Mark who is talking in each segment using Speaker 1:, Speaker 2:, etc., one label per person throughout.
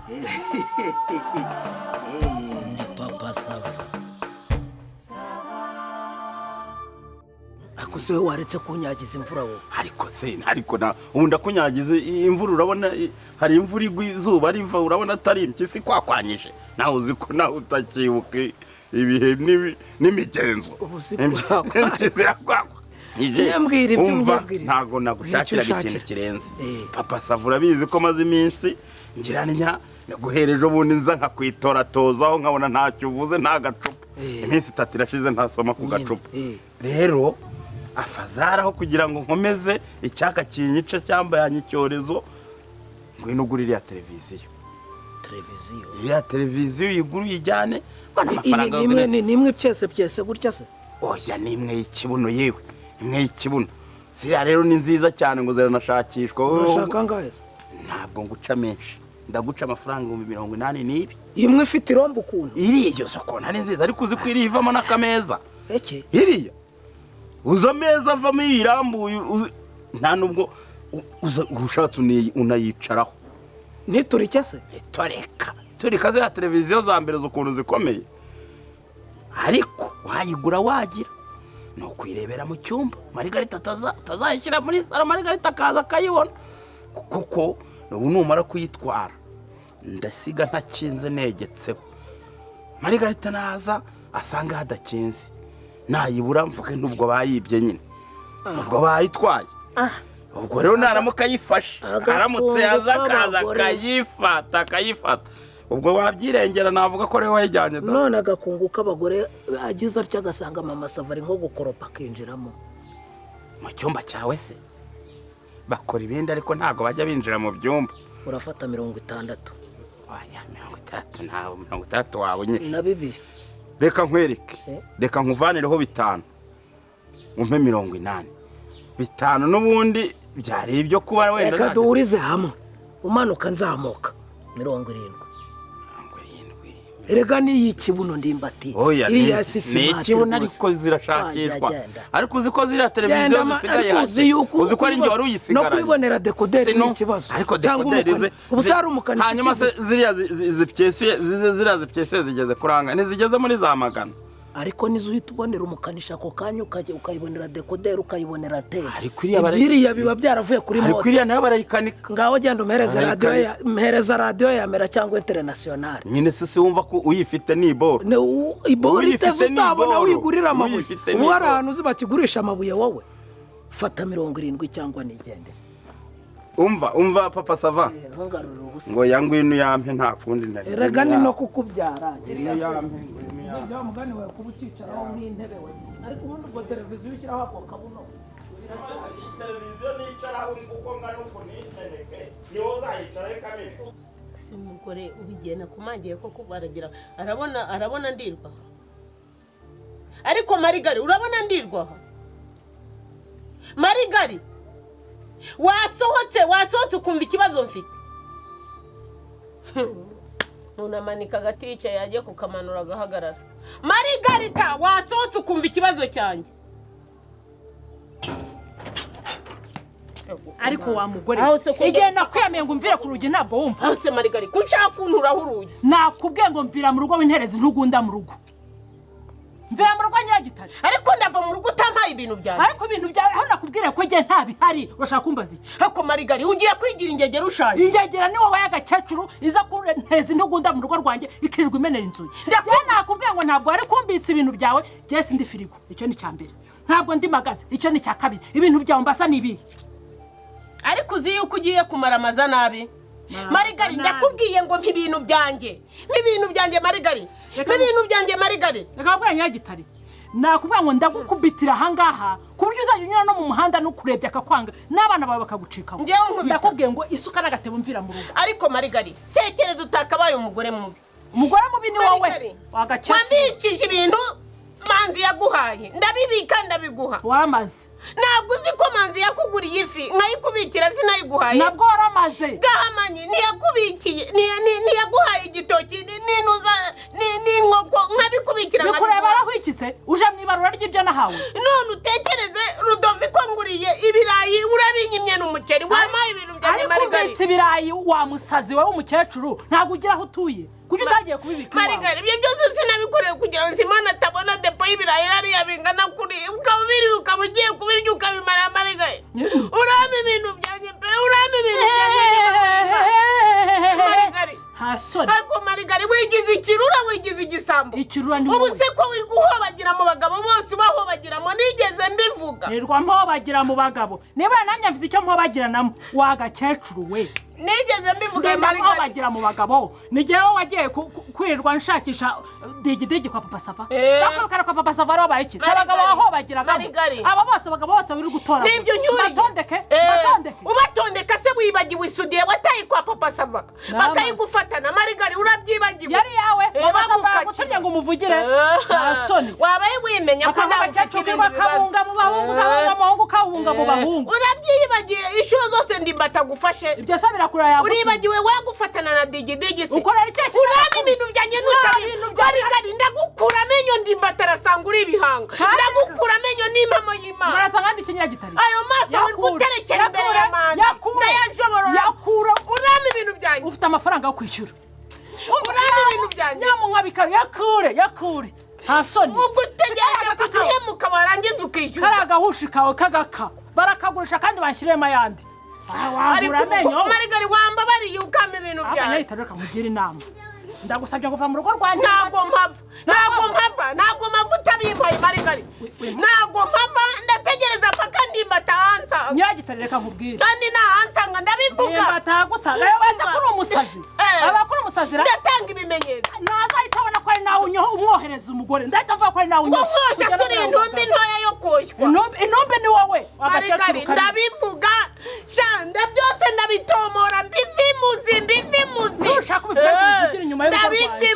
Speaker 1: Ndi papa SAVA. Ako se waretse kunyagiza imvura wo.
Speaker 2: Ariko se ariko na ubundi akunyagize imvura urabona hari imvura igwa izuba riva urabona atari impyisi kwakwanyije. Nawe uzi ko nawe utakibuke ibihe n'imigenzo. Impyisi yakwakwa.
Speaker 1: Nyambwira ibyo mbwira.
Speaker 2: Ntago nagushakira ikintu kirenze. Papa SAVA urabizi ko maze iminsi ngiranya naguhereje ubundi nza nkakwitora tozaho nkabona ntacyo uvuze nta gacupa. Iminsi 3 irashize ntasoma ku gacupa. Rero afazaraho kugira ngo nkomeze icyaka kinyica cyambayanye icyorezo ngwino ugurira televiziyo. Ya televiziyo yiguru yijyane bana amafaranga
Speaker 1: nimwe byese gutya se.
Speaker 2: Oya nimwe ikibuno yewe. Imwe ikibuno. Siriya rero ni nziza cyane ngo ziranashakishwa.
Speaker 1: Urashaka ngahe?
Speaker 2: Ntabwo nguca menshi. Ndaguca amafaranga 80 nibi.
Speaker 1: Imwe ifite irombo ukuntu.
Speaker 2: Iriyo soko ntari nziza ariko uzi ko iri ivamo nakameza.
Speaker 1: Eke?
Speaker 2: Iriya. Uza meza avamo irambuye nta nubwo ushatse unayicaraho.
Speaker 1: Niturike se?
Speaker 2: Turika za televiziyo za mbere z'ukuntu zikomeye. Ariko wayigura wagira. No kwirebera mu cyumba. Marigarita tazayishyira muri sala Marigarita kaza kayibona. Kuko ubu numara kuyitwara ndasiga ntakinze negetseho. Marigarita naza asanga hadakinze. Nayibura mvuke nubwo bayibye nyine. Ubwo bayitwaye. Ubwo rero naramuka yifashe. Aramutse yazakaza kayifata. Ubwo wabyirengera navuga ko rero wayijyanye da.
Speaker 1: None agakunguka abagore agize atya gasanga mama SAVA nko gukoropa kinjiramo.
Speaker 2: Mu cyumba cyawe se. Bakora ibindi ariko ntago bajya binjira mu byumba.
Speaker 1: Urafata 60.
Speaker 2: Waya 60 nawe 60 wawe nyine.
Speaker 1: Na 2.
Speaker 2: Reka nkwereke. Reka nkuvanireho 5. Umpe 80. 5 n'ubundi byari ibyo kuba wenda.
Speaker 1: Reka duhurize hamwe. Umanuka nzamuka 70. Erega ni ikibuno ndimbati.
Speaker 2: Iriya sisi ikibuno ariko zirashakishwa. Ariko uzi ko ziriya televiziyo zisigaye haje. Uzi ko ari nge wari uyisigaranye.
Speaker 1: No kwibonera decoder ni ikibazo.
Speaker 2: Ariko decoder
Speaker 1: ubusara umukanishi.
Speaker 2: Hanyuma se ziriya zipyesiye zigeze kuranga ntizigeze muri za magana.
Speaker 1: Ariko nizo uhitubonera umukanisha ko kanya ukayibonera decoder ukayibonera tele.
Speaker 2: Ariko
Speaker 1: iriya biba byaravuye kuri moto.
Speaker 2: Ariko iriya nayo barayikanika.
Speaker 1: Ngaho genda mpereza radio ya mera cyangwa international.
Speaker 2: Nyine se wumva ko uyifite ni iboro.
Speaker 1: Iboro itezo utabona uyigurira amabuye. Uwari ahantu uzi bakigurisha amabuye wowe. Fata 70 cyangwa nigende.
Speaker 2: Umva papa SAVA. Ngo yangwino yampe nta kundi nari.
Speaker 1: Erega ni no kukubyara.
Speaker 2: Ngiriya yampe.
Speaker 1: Zijya mugani wawe kubucicaraho nk'intebe wagize. Ariko ubundi ubwo televiziyo ishyiraho ako kabuno.
Speaker 2: Televiziyo nicaraho kuko ngari uko niteneke. Niwo zayicaraho kamere.
Speaker 3: Si umugore ubigena kumangiye ko kubaragira. Arabona ndirwa. Ariko Marigari urabona ndirwa. Marigari wasohotse ukumva ikibazo mfite. Unamanika gatice yaje kukamanura agahagarara. Marigarita wasohotse ukumva ikibazo cyanjye.
Speaker 4: Ariko wa mugore igenda kwiyamye ngo mvira ku rugi ntabwo wumva.
Speaker 3: Aho se Marigari kushaka kuntura urugi.
Speaker 4: Nakubwiye ngo mvira mu rugo w'interezi ntugunda mu rugo. Mvira mu rugo nyagitare.
Speaker 3: Ariko ndava mu rugo utampaye ibintu byanjye.
Speaker 4: Ariko ibintu byawe aho nakubwire ko nge ntabihari urashaka kumbaza.
Speaker 3: Ariko Marigari ugiye kwigira ingegera ushaje.
Speaker 4: Ingegera ni wowe y'agacecuru iza kurenteza ntugunda mu rugo rwanjye ikirirwa imenera inzu. Njye nakubwiye ngo ntabwo ari kumbitsa ibintu byawe je sindi firigo. Icyo ni cyambere. Ntabwo ndi magaze. Icyo ni cya kabiri. Ibintu byawe mbasa nibi.
Speaker 3: Ariko uzi yuko ugiye kumaramaza nabi. Marigari ndakubwiye ngo mpibintu byanjye. Marigari. Ibintu byanjye Marigari.
Speaker 4: Reka bwa nyagitare. Nakubwiye ngo ndagukubitira hangaha kuburyo uzanyunyura no mu muhanda no kurebya akakwanga n'abana bawe bakagucika. Ndakubwiye ngo isuka n'agatebo mvira mu rugo.
Speaker 3: Ariko Marigari tekereza utakabaye umugore mubi.
Speaker 4: Umugore mubi ni wowe. Wagacaka.
Speaker 3: Wambikije ibintu Manzi yaguhaye. Ndabibika ndabiguha.
Speaker 4: Waramaze.
Speaker 3: Ntabwo uzi ko Manzi yakuguriye ifi nkayikubikira sinayiguhaye.
Speaker 4: Nabwo waramaze.
Speaker 3: Gahamanyi niyakubikiye niyaguhaye igitoki ninuza n'inkoko nkabikubikira.
Speaker 4: Bikureba arahwikise uje mwibarura ry'ibyo nahawe.
Speaker 3: None utekereze Rudoviko nguriye ibirayi urabinyimye n'umuceri wamaye ibintu byanjye Marigari
Speaker 4: ariko ibirayi wa musazi we w'umukecuru ntago ugira aho utuye kuki utagiye kubibika
Speaker 3: Marigari ibyo byose sinabikoreye kugira ngo Simana atabona depo y'ibirayi hariya bingana kuri ukabiri ukabugiye kubirya ukabimara Marigari urame ibintu byanjye pe urame ibintu byanjye Marigari
Speaker 4: hasoni
Speaker 3: ariko Marigari wigize ikirura wigize igisambo
Speaker 4: ikirura ni
Speaker 3: ubu se ko wiri guhobagira mu bagabo bose bahobagiramo nigeze mbivuga
Speaker 4: nirwa mpobagira mu bagabo niba nanjye mfite icyo mpobagiranamo wagakecuru we
Speaker 3: nigeze mbivuga
Speaker 4: Marigari mpobagira mu bagabo nigewe wagiye kwirirwa nshakisha digidigi kwa papa Sava bakarukana kwa papa Sava roba iki abagabo bahobagiragamo aba bose abagabo bose wiri gutora
Speaker 3: nibyo nyuri
Speaker 4: batondeke
Speaker 3: ubatondeka se wibagiwe isudiye wataye kwa papa Sava bakayigufatana Marigari urabyibagiwe
Speaker 4: yari yawe papa Sava gutunye ngo umuvugire nasoni
Speaker 3: wabaye wimenya ko nawe ufite ibintu
Speaker 4: bakabunga mu bahungu bahungu kawunga mu bahungu
Speaker 3: urabyibagiye inshuro zose ndimbata gufashe
Speaker 4: ibyo sabira kuraya
Speaker 3: uribagiwe wagufatana na digidigi se
Speaker 4: ukorera iki
Speaker 3: urani ibintu byanye n'utabi Marigari ndagukura amenyo ndimbata arasanga uri ibihanga ndagukura amenyo n'impamo y'Imana
Speaker 4: barasanga ndi kinyagitari
Speaker 3: ayo maso uri guterekera imbere ya manda ndayajobora
Speaker 4: yakura
Speaker 3: urani ibintu byanye
Speaker 4: ufite amafaranga yo kwishyura
Speaker 3: urani ibintu byanye
Speaker 4: nyamunkabika yakure hasoni
Speaker 3: ubwo utegereje kugihemuka warangiza ukishyura
Speaker 4: kari agahushi kawe kagaka barakagurisha kandi banshyiremo ayandi wagura amenyo
Speaker 3: Marigari wambabariye ukama ibintu byawe
Speaker 4: abanyayitareka mugira inama ndagusabye kuva mu rugo rwanjye
Speaker 3: ntabwo mpava utabimpaye Marigari ntabwo mpava ndategereza paka ndimbata hansanga
Speaker 4: nyagitare reka nkubwire
Speaker 3: kandi nahansanga ndabivuga
Speaker 4: ndimbata gusanga yo base kuri umusazi abakuri umusazi
Speaker 3: ndatanga ibimenyetso
Speaker 4: nazahita abona ko ari nawe umwohereza umugore ndahita avuga ko ari nawe
Speaker 3: umwoshya suri intumbi ntoya yo koshywa
Speaker 4: intumbi ni wowe
Speaker 3: Marigari ndabivuga janda byose ndabitomora mbivimuzi
Speaker 4: nushaka ubivugira inyuma y'urugo rwanjye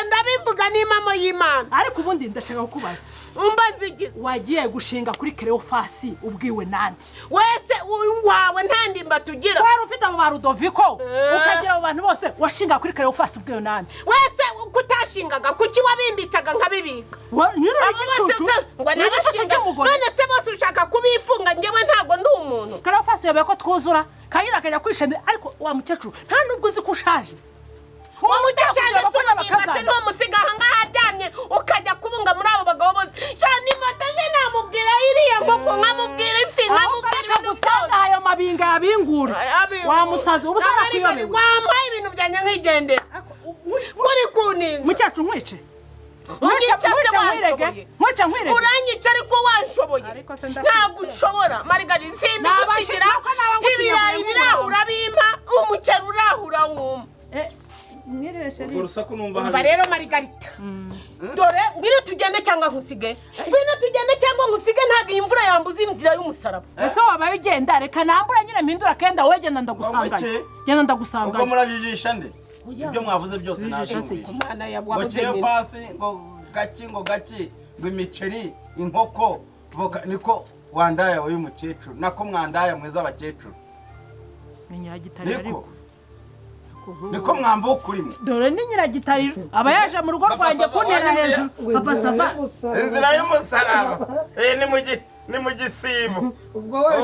Speaker 3: ndabivuga n'impamo y'Imana
Speaker 4: ariko ubundi ndashaka kukubaza
Speaker 3: umbaza iki
Speaker 4: wagiye gushinga kuri Cleophas ubwiwe nandi
Speaker 3: wese wawe nta ndimba tugira
Speaker 4: wari ufite abo ba Rudoviko ukagira abo bantu bose washinga kuri Cleophas ubwiwe nandi
Speaker 3: wese kutashingaga kuki wabimbitsaga nkabibika none se bose ushaka kubifunga njyewe ntabwo ndi umuntu
Speaker 4: Cleophas yabaye ko twuzura kayira akajya kwishenda ariko wa mukecuru nta nubwo uzi ko ushaje
Speaker 3: umudashanje suba no musiga hanga haryamye ukajya kubunga muri abo bagabo bose cyane imataje namubwira iriya ngoko nkamubwira imfinga mubwira
Speaker 4: gusanga ayo mabinga yabingura wa musazi ubu sana kuyobewe
Speaker 3: wambaye ibintu byanye nk'igendera kuri kuninza
Speaker 4: mukecuru nkwice
Speaker 3: uranyica ariko wanshoboye ntabwo ushobora Marigari simbi gusigira ibirayi birahura bimpa umuceri urahura wumva umva rero Margarita dore ngwino tugende cyangwa nkusige ntabwo iyi mvura yambuza inzira y'umusaraba
Speaker 4: ese wabaye ugenda reka nambura nyine mpindura kenda wowe genda ndagusanganye
Speaker 2: ubwo murajijisha nde ibyo mwavuze byose ntabwo
Speaker 3: Imana
Speaker 2: waciye fasi ngo gaki ngo imiceri inkoko niko wandaya uyu mukecuru nako mwandaya mwiza abakecuru
Speaker 4: ni nyiragitari ariko
Speaker 2: niko mwambuka urimo
Speaker 4: dore ni nyiragitari aba yaje mu rugo rwanjye kuntera hejuru papa Sava
Speaker 2: inzira y'umusaraba ni mu gisibo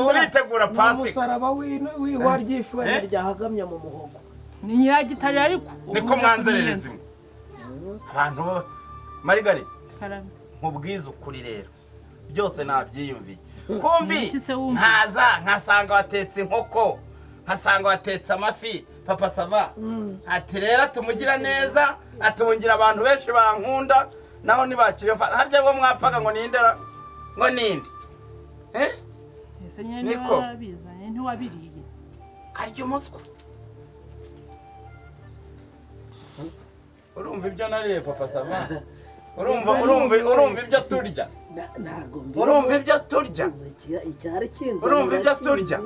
Speaker 2: uritegura pasika
Speaker 1: umusaraba w'ihwa ry'ifi ryahagamye mu muhogo
Speaker 4: ni nyiragitari ariko
Speaker 2: niko mwanzerereza imwe abantu Marigari nkubwiza ukuri rero byose nabyiyumviye kumbi nkasanga watetse inkoko nkasanga watetse amafi papa Sava ati rero tumugira neza atubungira abantu benshi bankunda naho ntibakiriye harya ngo mwafaga ngo nindera ngo ninde
Speaker 4: ese nyene wabizanye ntiwabiriye
Speaker 2: karya umuswa urumva ibyo nariye papa Sava urumva ibyo turya urumva ibyo turya
Speaker 1: icyari kinze
Speaker 2: urumva ibyo turya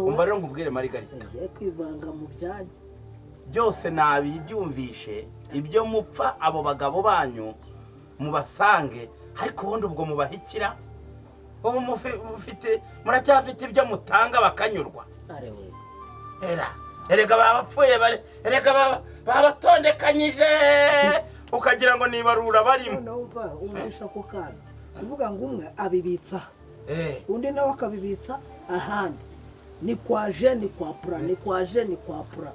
Speaker 2: umva rero nkubwire Marigari
Speaker 1: ngiye kwivanga mu byanyu
Speaker 2: byose nabibyumvishe ibyo mupfa abo bagabo banyu mubasange ariko ubundi ubwo mubahikira ubu muracyafite ibyo mutanga bakanyurwa erega babapfuye erega babatondekanyije ukagira ngo nibarura barimo
Speaker 1: umwisha ko kana uvuga ngo umwe abibitsa undi nawe akabibitsa ahandi ni kwa je ni kwa pura ni kwa je ni kwa pura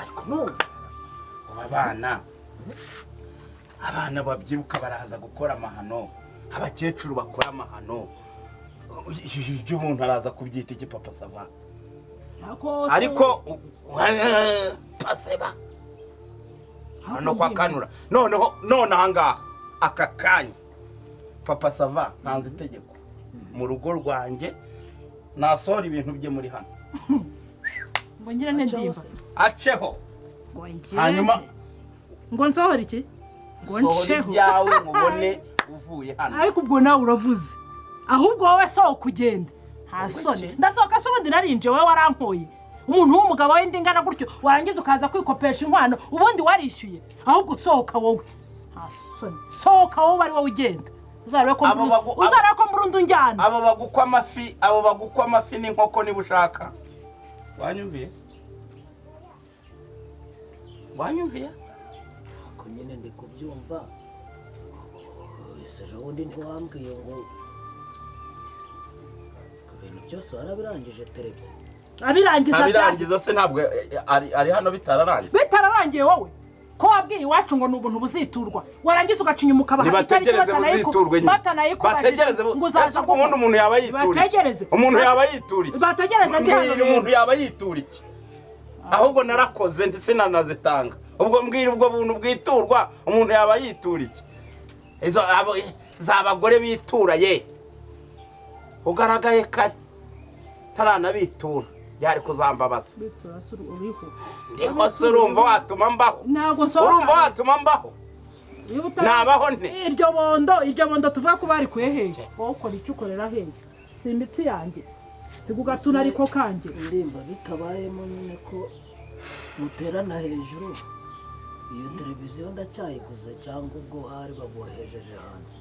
Speaker 2: ariko none abana babyiruka baraza gukora amahano abakecuru bakora amahano ibyo umuntu araza kubyita iki papa sava ariko paseba hano kwa kanura none ahangaha aka kanya papa sava ntanze itegeko mu rugo rwanjye nasohora ibintu bye muri hano
Speaker 4: ngo ngire ndimba
Speaker 2: aceho hanyuma
Speaker 4: ngo nsohora iki ngo nceho
Speaker 2: byawe mubone uvuye hano
Speaker 4: ariko ubwo nawe uravuze ahubwo wowe sohoka ugenda nta soni ndasohoka se ubundi narinje wowe warankoye umuntu w'umugabo w'indi ngana gutyo warangiza ukaza kwikopesha inkwano ubundi warishyuye ahubwo sohoka wowe nta soni sohoka wowe ari wowe ugenda uzarebe ko murundi unjyana
Speaker 2: abo bagukwa amafi n'inkoko niba ushaka wanyumviye
Speaker 1: ko nyine ndi kubyumva ese ubundi ntiwambwiye ngo ibintu byose warabirangije terebye
Speaker 2: abirangiza se ntabwo ari hano
Speaker 4: bitararangiye wowe ko wabwiye iwacu ngo ni ubuntu buziturwa warangiza ugaca inyuma ukabaha
Speaker 2: ntibategereze buziturwe bategereze ese ubwo ubundi umuntu yaba yituriye umuntu yaba yituriye
Speaker 4: bategereze ndi hano rero
Speaker 2: umuntu yaba yituriye ahubwo narakoze ndetse nanazitanga ubwo mbwira ubwo buntu bwiturwa umuntu yaba yituriye z'abagore bitura ye ugaragaye kare ntaranabitura byari kuzambabaza ndiho se urumva watuma mbaho nabaho nte
Speaker 4: iryo bondo tuvuga ko bari kweheye wowe ukora icyo ukorera hehe si imitsi yanjye si kugatuna ariko kanjye
Speaker 1: ndimba bitabayemo nyine ko muterana hejuru iyo televiziyo ndacyayiguze cyangwa ubwo hari babohejeje hanze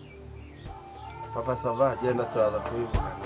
Speaker 2: papa sava genda turaza kubivugana